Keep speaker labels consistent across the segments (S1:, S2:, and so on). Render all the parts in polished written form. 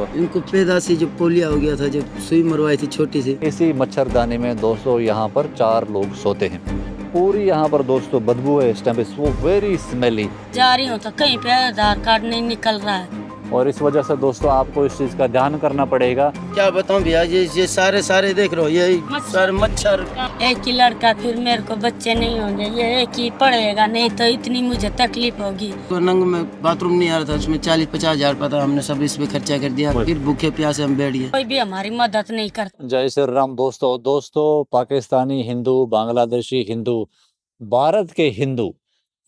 S1: इनको पैदा से जो पोलिया हो गया था, जब सुई मरवाई थी छोटी सी।
S2: इसी मच्छरदानी में दोस्तों यहाँ पर 4 लोग सोते हैं। पूरी यहाँ पर दोस्तों बदबू है इस टाइम पे, वो वेरी स्मेली।
S3: जा रही हूँ तो कहीं पे आधार कार्ड नहीं निकल रहा है।
S2: और इस वजह से दोस्तों आपको इस चीज़ का ध्यान करना पड़ेगा।
S1: क्या बताऊं भैया, ये सारे देख रहे हो, ये सारे मच्छर।
S3: एक ही लड़का, फिर मेरे को बच्चे नहीं होंगे, ये एक ही पढ़ेगा, नहीं तो इतनी मुझे तकलीफ होगी।
S1: तो नंग में बाथरूम नहीं आ रहा था, उसमें 40-50 हजार पता, हमने सब इस पे खर्चा कर दिया, फिर भूखे प्यासे हम बैठ गए।
S3: कोई भी हमारी मदद नहीं करता।
S2: जय श्री राम दोस्तों पाकिस्तानी हिंदू, बांग्लादेशी हिंदू, भारत के हिंदू,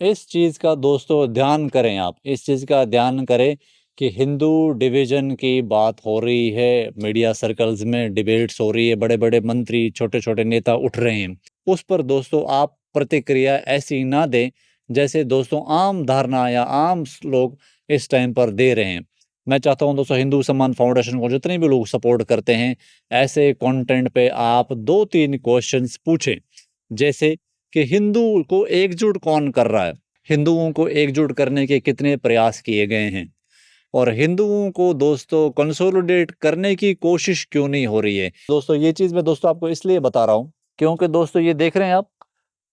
S2: इस चीज़ का दोस्तों ध्यान करें। आप इस चीज़ का ध्यान करें कि हिंदू डिवीज़न की बात हो रही है, मीडिया सर्कल्स में डिबेट्स हो रही है, बड़े बड़े मंत्री, छोटे छोटे नेता उठ रहे हैं। उस पर दोस्तों आप प्रतिक्रिया ऐसी ना दें जैसे दोस्तों आम धारणा या आम लोग इस टाइम पर दे रहे हैं। मैं चाहता हूं दोस्तों हिंदू सम्मान फाउंडेशन को जितने भी लोग सपोर्ट करते हैं, ऐसे कंटेंट पे आप 2-3 क्वेश्चंस पूछें। जैसे कि हिंदू को एकजुट कौन कर रहा है, हिंदुओं को एकजुट करने के कितने प्रयास किए गए हैं, और हिंदुओं को दोस्तों कंसोलिडेट करने की कोशिश क्यों नहीं हो रही है। दोस्तों ये चीज़ मैं दोस्तों आपको इसलिए बता रहा हूँ क्योंकि दोस्तों ये देख रहे हैं आप,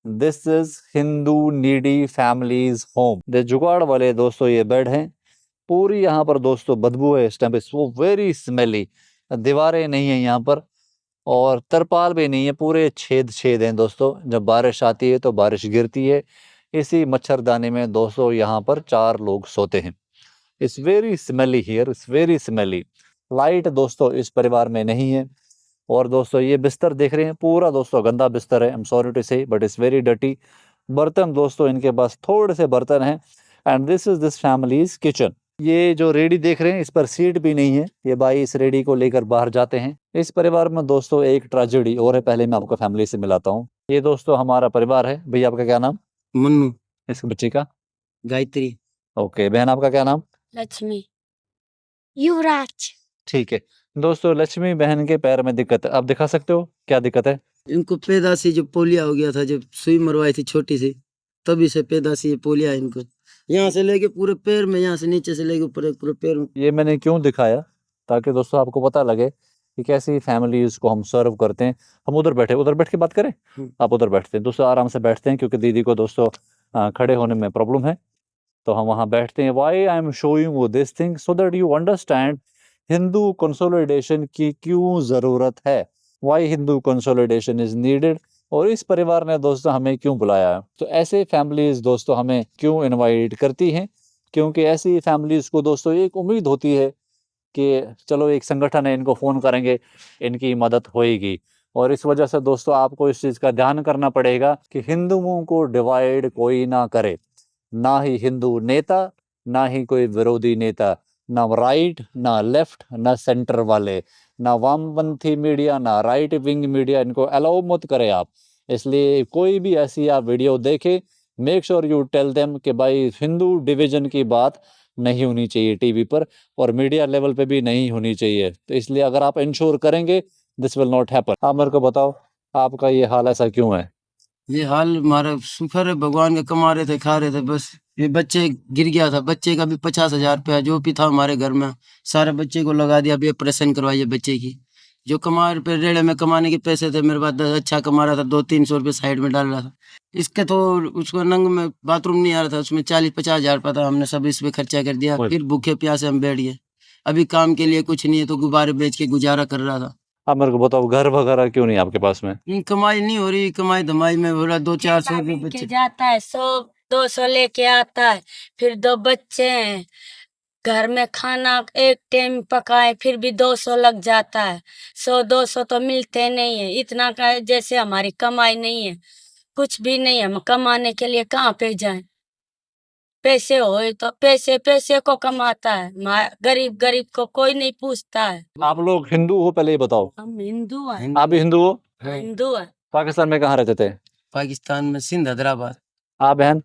S2: this is Hindu needy families home. दे जुगाड़ वाले दोस्तों ये बेड हैं। पूरी यहाँ पर दोस्तों बदबू है इस टाइम पे, वो वेरी स्मेली। दीवारें नहीं है यहाँ पर और तरपाल भी नहीं है, पूरे छेद छेद हैं दोस्तों। जब बारिश आती है तो बारिश गिरती है। इसी मच्छरदानी में दोस्तों यहाँ पर 4 लोग सोते हैं। It's very smelly here, it's very smelly. Light दोस्तों इस परिवार में नहीं है। और दोस्तों ये बिस्तर देख रहे हैं, पूरा दोस्तों गंदा बिस्तर है। आई एम सॉरी टू से बट इट्स वेरी डर्टी। बर्तन दोस्तों इनके पास थोड़े से बर्तन हैं। And this is this families kitchen. ये जो रेडी देख रहे हैं इस पर सीट भी नहीं है। ये भाई इस रेडी को लेकर बाहर जाते हैं। इस परिवार में दोस्तों एक ट्रेजेडी और है, पहले मैं आपको फैमिली से मिलाता हूँ। ये दोस्तों हमारा परिवार है। भैया आपका क्या नाम?
S1: मन्नू।
S2: इस बच्ची का?
S1: गायत्री।
S2: ओके, बहन आपका क्या नाम?
S3: लक्ष्मी। युवराज।
S2: ठीक है दोस्तों, लक्ष्मी बहन के पैर में दिक्कत है। आप दिखा सकते हो क्या दिक्कत है?
S1: इनको पैदा से जो पोलिया हो गया था, जब सुई मरवाई थी छोटी सी, तभी से पैदा से ये पोलिया है इनको। यहाँ से लेके पूरे पैर में, यहाँ से नीचे से लेके ऊपर पूरे पैर में।
S2: ये मैंने क्यों दिखाया, ताकि दोस्तों आपको पता लगे कि कैसी फैमिलीज को हम सर्व करते हैं। हम उधर बैठ के बात करें। आप उधर बैठते हैं दोस्तों, आराम से बैठते हैं, क्योंकि दीदी को दोस्तों खड़े होने में प्रॉब्लम है, तो हम वहाँ बैठते हैं। Why I am showing you this thing so that you understand Hindu consolidation की क्यों ज़रूरत है, why Hindu consolidation is needed, और इस परिवार ने दोस्तों हमें क्यों बुलाया है। तो ऐसे फैमिलीज दोस्तों हमें क्यों इनवाइट करती हैं, क्योंकि ऐसी फैमिलीज को दोस्तों एक उम्मीद होती है कि चलो एक संगठन है, इनको फ़ोन करेंगे, इनकी मदद होएगी। और इस वजह से दोस्तों आपको इस चीज़ का ध्यान करना पड़ेगा कि हिंदुओं को डिवाइड कोई ना करे, ना ही हिंदू नेता, ना ही कोई विरोधी नेता, ना राइट ना लेफ्ट ना सेंटर वाले, ना वामपंथी मीडिया ना राइट विंग मीडिया, इनको अलाउ मत करें आप। इसलिए कोई भी ऐसी आप वीडियो देखें, make sure you tell them कि भाई हिंदू डिवीजन की बात नहीं होनी चाहिए टीवी पर, और मीडिया लेवल पे भी नहीं होनी चाहिए। तो इसलिए अगर आप इंश्योर करेंगे, दिस विल नॉट हैपन। आप मेरे को बताओ आपका ये हाल ऐसा क्यों है?
S1: ये हाल हमारा शुक्र है, भगवान के, कमा रहे थे, खा रहे थे, बस ये बच्चे गिर गया था। बच्चे का भी 50,000 रुपया जो भी था हमारे घर में, सारे बच्चे को लगा दिया। अभी ऑपरेशन करवाइए बच्चे की। जो कमा रुपये रेड़े में कमाने के पैसे थे मेरे पास, अच्छा कमा रहा था, 200-300 रुपये साइड में डाल रहा था। इसके तो उसको नंग में बाथरूम नहीं आ रहा था, उसमें 40-50 हजार रुपया था, हमने सब इस पे खर्चा कर दिया, फिर भूखे प्यासे हम बैठ गए। अभी काम के लिए कुछ नहीं है, तो गुब्बारे बेच के गुजारा कर रहा था।
S2: आप मेरे को बताओ घर वगैरह क्यों नहीं आपके पास में?
S1: कमाई नहीं हो रही, कमाई धमाई में हो रहा 200-400 रुपये
S3: लेके
S1: बच्चे।
S3: जाता है 100-200 लेके आता है, फिर 2 बच्चे हैं, घर में खाना एक टाइम पकाए फिर भी 200 लग जाता है। 100-200 तो मिलते नहीं है, इतना का है जैसे हमारी कमाई नहीं है, कुछ भी नहीं है। हम कमाने के लिए कहाँ पे जाएं? पैसे होए तो पैसे पैसे को कमाता है, गरीब गरीब को कोई नहीं पूछता है।
S2: आप लोग हिंदू हो, पहले ये बताओ।
S3: हम हिंदू हैं।
S2: आप भी हिंदू हो?
S3: हिंदू है।
S2: पाकिस्तान में कहाँ रहते थे?
S1: पाकिस्तान में सिंध, हैदराबाद।
S2: आप बहन?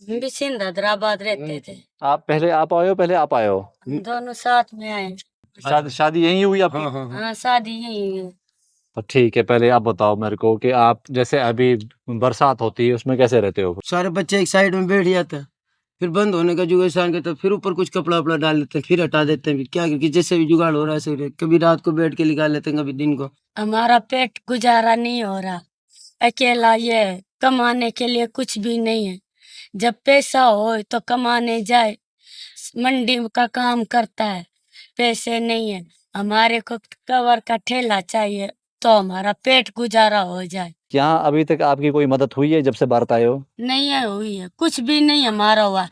S3: हम भी सिंध हैदराबाद रहते थे।
S2: आप पहले आप आए हो, पहले आप आए हो?
S3: हम दोनों साथ में आए।
S2: शादी यहीं हुई आपकी?
S3: हाँ, शादी यही है।
S2: तो ठीक है, पहले आप बताओ मेरे को कि आप जैसे अभी बरसात होती है उसमें कैसे रहते हो?
S1: सारे बच्चे एक साइड में बैठ जाते हैं, फिर बंद होने का जुगाड़ शान के तो फिर ऊपर कुछ कपड़ा वपड़ा डाल देते हैं, फिर हटा देते हैं। फिर क्या कि जैसे भी जुगाड़ हो रहा है ऐसे कभी रात को बैठ के निकाल लेते हैं, कभी दिन को।
S3: हमारा पेट गुजारा नहीं हो रहा, अकेला ये कमाने के लिए कुछ भी नहीं है। जब पैसा हो तो कमाने जाए, मंडी का काम करता है, पैसे नहीं है। हमारे को कवर का ठेला चाहिए तो हमारा पेट गुजारा हो जाए।
S2: यहाँ अभी तक आपकी कोई मदद हुई है जब से भारत आए हो?
S3: नहीं है, हुई है, कुछ भी नहीं हमारा हुआ।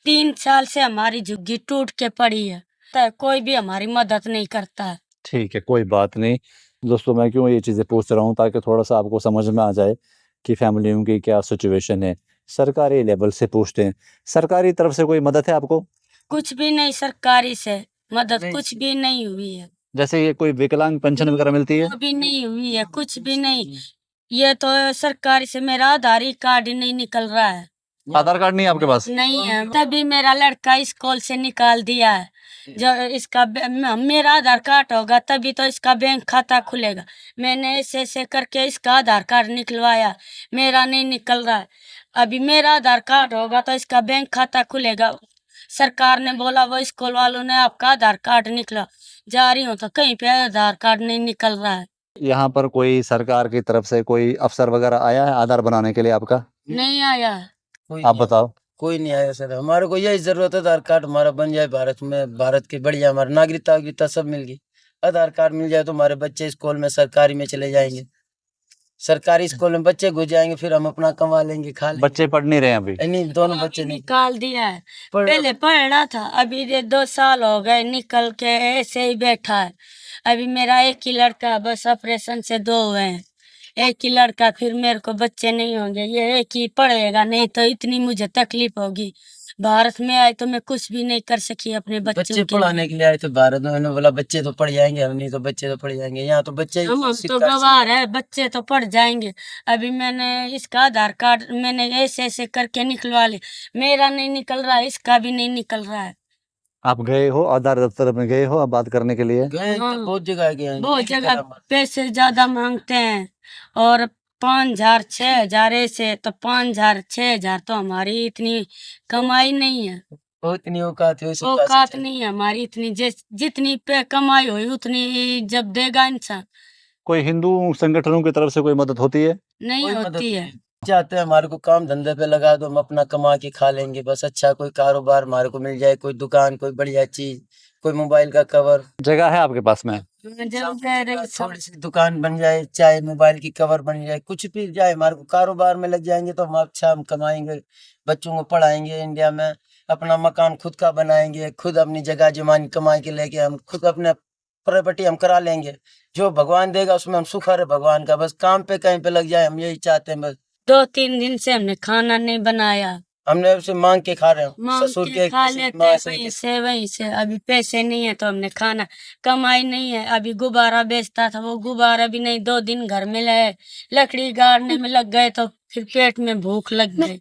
S3: 3 साल से हमारी झुग्गी टूट के पड़ी है, तो कोई भी हमारी मदद नहीं करता है।
S2: ठीक है, कोई बात नहीं। दोस्तों, मैं क्यों ये चीज़ें पूछ रहा हूँ ताकि थोड़ा-सा आपको समझ में आ जाए कि फैमिलियों की क्या सिचुएशन है। सरकारी लेवल से पूछते हैं, सरकारी तरफ से कोई मदद है आपको?
S3: कुछ भी नहीं, सरकारी से मदद
S1: नहीं।
S3: कुछ भी नहीं हुई है।
S2: जैसे ये कोई विकलांग पेंशन वगैरह मिलती है?
S3: वो भी नहीं हुई है, कुछ भी नहीं। ये तो सरकारी से मेरा आधार कार्ड ही नहीं निकल रहा है।
S2: आधार कार्ड नहीं है आपके पास?
S3: नहीं है, तभी मेरा लड़का स्कूल से निकाल दिया है। जो इसका मेरा आधार कार्ड होगा तभी तो इसका बैंक खाता खुलेगा। मैंने ऐसे करके इसका आधार कार्ड निकलवाया, मेरा नहीं निकल रहा है। अभी मेरा आधार कार्ड होगा तो इसका बैंक खाता खुलेगा। सरकार ने बोला वो स्कूल वालों ने आपका आधार कार्ड निकला, जा रही हूँ तो कहीं पे आधार कार्ड नहीं निकल रहा है।
S2: यहाँ पर कोई सरकार की तरफ से कोई अफसर वगैरह आया है आधार बनाने के लिए आपका?
S3: नहीं आया है।
S1: कोई
S2: आप
S1: नहीं
S2: बताओ।
S1: कोई नहीं आया सर। हमारे को यही जरूरत है, आधार कार्ड हमारा बन जाए भारत में, भारत की बढ़िया हमारा नागरिकता सब मिल गई। आधार कार्ड मिल जाए तो हमारे बच्चे स्कूल में सरकारी में चले जाएंगे, सरकारी स्कूल में बच्चे घुस जाएंगे, फिर हम अपना कमा लेंगे, खा लेंगे।
S2: बच्चे पढ़ नहीं रहे हैं अभी?
S1: नहीं, दोनों बच्चे नहीं
S3: निकाल दिया है।
S1: पढ़
S3: पहले पढ़ रहा था, अभी ये 2 साल हो गए निकल के ऐसे ही बैठा है। अभी मेरा एक ही लड़का, बस ऑपरेशन से 2 हुए हैं। एक ही लड़का, फिर मेरे को बच्चे नहीं होंगे। ये एक ही पढ़ेगा, नहीं तो इतनी मुझे तकलीफ होगी। भारत में आए तो मैं कुछ भी नहीं कर सकी अपने
S1: बच्चे
S3: बच्चों के लिए।
S1: पढ़ाने के लिए आए थे भारत में, मैंने बोला बच्चे तो पढ़ जाएंगे, हम नहीं तो बच्चे तो पढ़ जाएंगे। यहाँ तो बच्चे
S3: हम तो
S1: शिक्षा
S3: गवार है, बच्चे तो पढ़ जाएंगे। अभी मैंने इसका आधार कार्ड मैंने ऐसे करके निकलवा लिया, मेरा नहीं निकल रहा है, इसका भी नहीं निकल रहा है।
S2: आप गए हो आधार दफ्तर में, गए हो आप बात करने के लिए?
S1: गए तो
S3: हाँ।
S1: बहुत जगह गए हैं,
S3: बहुत
S1: नहीं
S3: जगह
S1: करा हमारा।
S3: पैसे ज्यादा मांगते हैं, और 5,000 6,000 ऐसे, तो 5,000 6,000 तो हमारी इतनी कमाई नहीं है।
S1: बहुत नहीं औकात है, उससे
S3: औकात नहीं है हमारी इतनी, जितनी पे कमाई हुई उतनी जब देगा इंसान।
S2: कोई हिंदू संगठनों की तरफ से कोई मदद होती है?
S3: नहीं
S1: कोई मदद
S3: होती है।
S1: नहीं चाहते हैं हमारे को, काम धंधे पे लगा दो, हम अपना कमा के खा लेंगे बस। अच्छा कोई कारोबार हमारे को मिल जाए, कोई दुकान, कोई बढ़िया चीज, कोई मोबाइल का कवर,
S2: जगह है आपके पास में?
S3: जब कह रहे सब
S1: थोड़ी सी दुकान बन जाए, चाहे मोबाइल की कवर बन जाए, कुछ भी जाए हमारे को, कारोबार में लग जाएंगे तो हम अच्छा हम कमाएंगे, बच्चों को पढ़ाएंगे इंडिया में, अपना मकान खुद का बनाएंगे, खुद अपनी जगह जमान कमा के लेके हम खुद अपने प्रॉपर्टी हम करा लेंगे। जो भगवान देगा उसमें हम सुखर है भगवान का, बस काम पे कहीं पे लग जाए, हम यही चाहते हैं बस।
S3: 2-3 दिन से हमने खाना नहीं बनाया,
S1: हमने उसे मांग के खा रहे हैं,
S3: मांग
S1: ससुर
S3: के
S1: के
S3: खा
S1: किसी
S3: लेते
S1: माँ
S3: हैं
S1: से
S3: कहीं
S1: किसी-
S3: से वहीं से। अभी पैसे नहीं है तो हमने खाना, कमाई नहीं है। अभी गुब्बारा बेचता था, वो गुब्बारा भी नहीं, 2 दिन घर में रहे, लकड़ी गाड़ने में लग गए तो फिर पेट में भूख लग गई।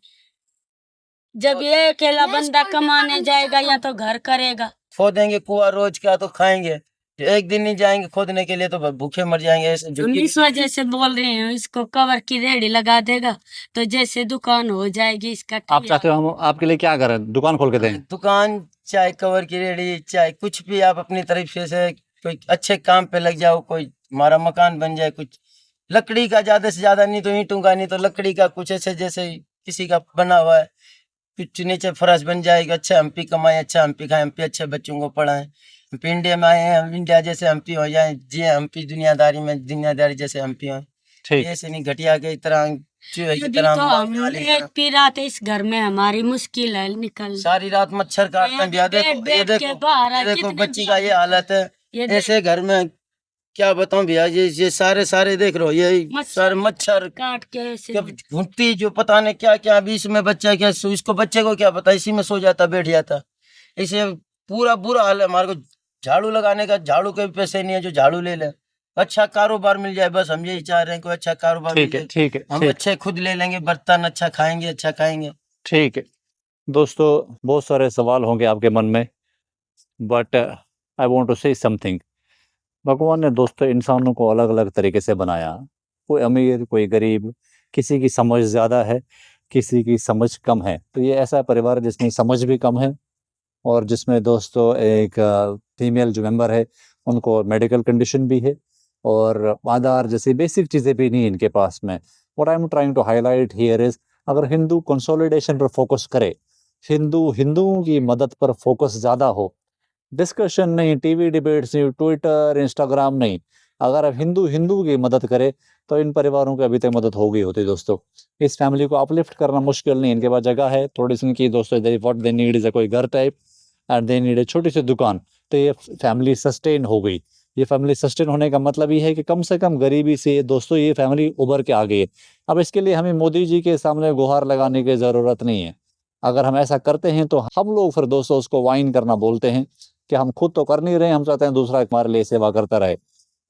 S3: जब ये अकेला बंदा कमाने जाएगा या तो घर करेगा।
S1: खोदेंगे कुआं रोज का तो खाएंगे, एक दिन नहीं जाएंगे खोदने के लिए तो भूखे मर जाएंगे। ऐसे
S3: हम
S1: झुग्गी
S3: इस वजह से बोल रहे हैं, इसको कवर की रेहड़ी लगा देगा तो जैसे दुकान हो जाएगी इसका।
S2: आप चाहते हो हम आपके लिए क्या करें, दुकान खोल के दें?
S1: दुकान, चाहे कवर की रेहड़ी, चाहे कुछ भी, आप अपनी तरफ से कोई अच्छे काम पे लग जाओ, कोई हमारा मकान बन जाए, कुछ लकड़ी का, ज्यादा से ज्यादा नहीं तो ईंटों का, नहीं तो लकड़ी का कुछ ऐसे जैसे किसी का बना हुआ है, कुछ नीचे फर्श बन जाएगा। अच्छा हम भी कमाए, अच्छा हम भी खाएं, हम भी अच्छे बच्चों को पढ़ाएं। हम भी इंडिया में आए हैं, हम इंडिया जैसे हम भी हो जाए, जिए हम भी दुनियादारी जैसे हम भी हो,
S2: ठीक।
S1: ऐसे नहीं घटिया के तरह चूहे की
S3: अभी
S1: तरह
S3: तो
S1: मारने
S3: हम
S1: वाली की
S3: एक
S1: तरह।
S3: भी रात इस घर में हमारी मुश्किल है निकल।
S1: सारी रात मच्छर काटते हैं भैया। देखो ये
S3: बैठ के बाहर
S1: ये देखो
S3: कितने
S1: बच्ची का ये हालत है,
S3: ये
S1: ऐसे घर में क्या बताऊं भैया। ये सारे देख रहे हो, ये सारे मच्छर
S3: काट के ऐसे
S1: कब घुटती, जो पता नहीं क्या क्या। अभी इसमें बच्चा क्या, इसको बच्चे को क्या पता, इसी में सो जाता, बैठ जाता। इसे पूरा बुरा हाल है। हमारे को झाड़ू लगाने का, झाड़ू के भी पैसे नहीं है जो झाड़ू ले ले। अच्छा कारोबार मिल जाए बस, हम यही चाह रहे हैं, कोई अच्छा कारोबार मिल
S2: ठीक है,
S1: जाए,
S2: ठीक है,
S1: हम
S2: ठीक,
S1: अच्छे खुद ले लेंगे, बर्तन अच्छा खाएंगे, अच्छा खाएंगे।
S2: ठीक है। दोस्तों, बहुत सारे सवाल होंगे आपके मन में, but I want to say something. भगवान ने दोस्तों इंसानों को अलग अलग तरीके से बनाया, कोई अमीर कोई गरीब, किसी की समझ ज़्यादा है किसी की समझ कम है। तो ये ऐसा परिवार जिसमें समझ भी कम है और जिसमें दोस्तों एक फीमेल जो मेंबर है उनको मेडिकल कंडीशन भी है और आधार जैसी बेसिक चीज़ें भी नहीं इनके पास में। What I am trying to highlight here is, अगर हिंदू कंसोलिडेशन पर फोकस करे, हिंदुओं की मदद पर फोकस ज़्यादा हो, डिस्कशन नहीं, टीवी डिबेट्स नहीं, ट्विटर इंस्टाग्राम नहीं, अगर अब हिंदू की मदद करे तो इन परिवारों की अभी तक मदद हो गई होती दोस्तों। इस फैमिली को अपलिफ्ट करना मुश्किल नहीं, इनके पास जगह है थोड़ी सी इनकी दोस्तों, व्हाट दे नीड इज कोई घर टाइप एंड दे नीड छोटी सी दुकान, तो ये फैमिली सस्टेन हो गई। ये फैमिली सस्टेन होने का मतलब ये है कि कम से कम गरीबी से दोस्तों ये फैमिली उभर के आ गई है। अब इसके लिए हमें मोदी जी के सामने गुहार लगाने की ज़रूरत नहीं है। अगर हम ऐसा करते हैं तो हम लोग फिर दोस्तों उसको वाइन करना बोलते हैं कि हम खुद तो कर नहीं रहे, हम चाहते हैं दूसरा हमारे लिए सेवा करता रहे।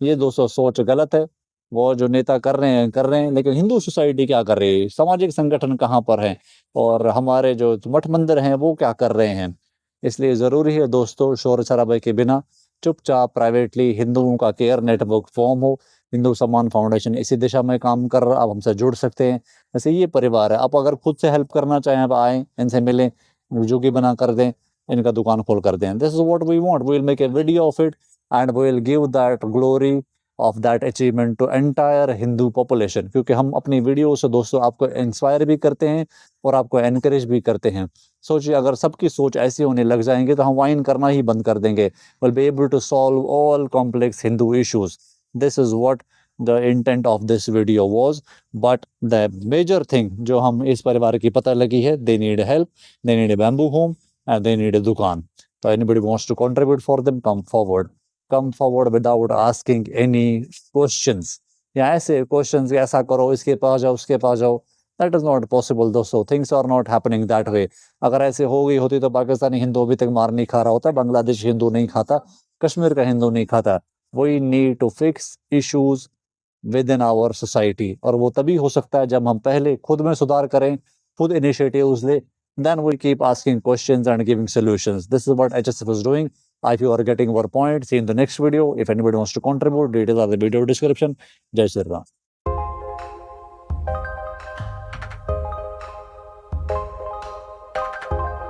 S2: ये दोस्तों सोच गलत है। वो जो नेता कर रहे हैं, लेकिन हिंदू सोसाइटी क्या कर रही है, सामाजिक संगठन कहाँ पर हैं और हमारे जो मठ मंदिर हैं वो क्या कर रहे हैं। इसलिए ज़रूरी है दोस्तों शोर शराबे के बिना चुपचाप प्राइवेटली हिंदुओं का केयर नेटवर्क फॉर्म हो। हिंदू सम्मान फाउंडेशन इसी दिशा में काम कर रहा, आप हमसे जुड़ सकते हैं। जैसे ये परिवार है, आप अगर खुद से हेल्प करना चाहें आप आएँ, इनसे मिलें, झुग्गी बना कर दें, इनका दुकान खोल कर दें। This is what we want, we will make a video of it and we will give that glory of that achievement to entire Hindu population, क्योंकि हम अपनी वीडियो से दोस्तों आपको इंस्पायर भी करते हैं और आपको एनकरेज भी करते हैं। सोचिए अगर सबकी सोच ऐसी होने लग जाएंगे तो हम वाइन करना ही बंद कर देंगे। Will be able to solve all complex Hindu issues. This is what the intent of this video was. But the major thing जो हम इस परिवार की पता लगी है, they need help, they need a bamboo home and they need a dukaan. So anybody wants to contribute for them, come forward without asking any questions, या ऐसे क्वेश्चंस ऐसा करो, इसके पास जाओ, उसके पास जाओ, दैट इज नॉट पॉसिबल दोस्तों। Things are not happening that way. अगर ऐसे हो गई होती तो पाकिस्तानी हिंदू अभी तक मार नहीं खा रहा होता, बांग्लादेश हिंदू नहीं खाता, कश्मीर का हिंदू नहीं खाता। We need to fix issues within our society, और वो तभी हो सकता है जब हम पहले खुद में सुधार करें, खुद इनिशिएटिव्स ले, then we keep asking questions and giving solutions. This is what HSF is doing. If you are getting our point, see you in the next video. If anybody wants to contribute, details are in the video description. Jai Shri Ram.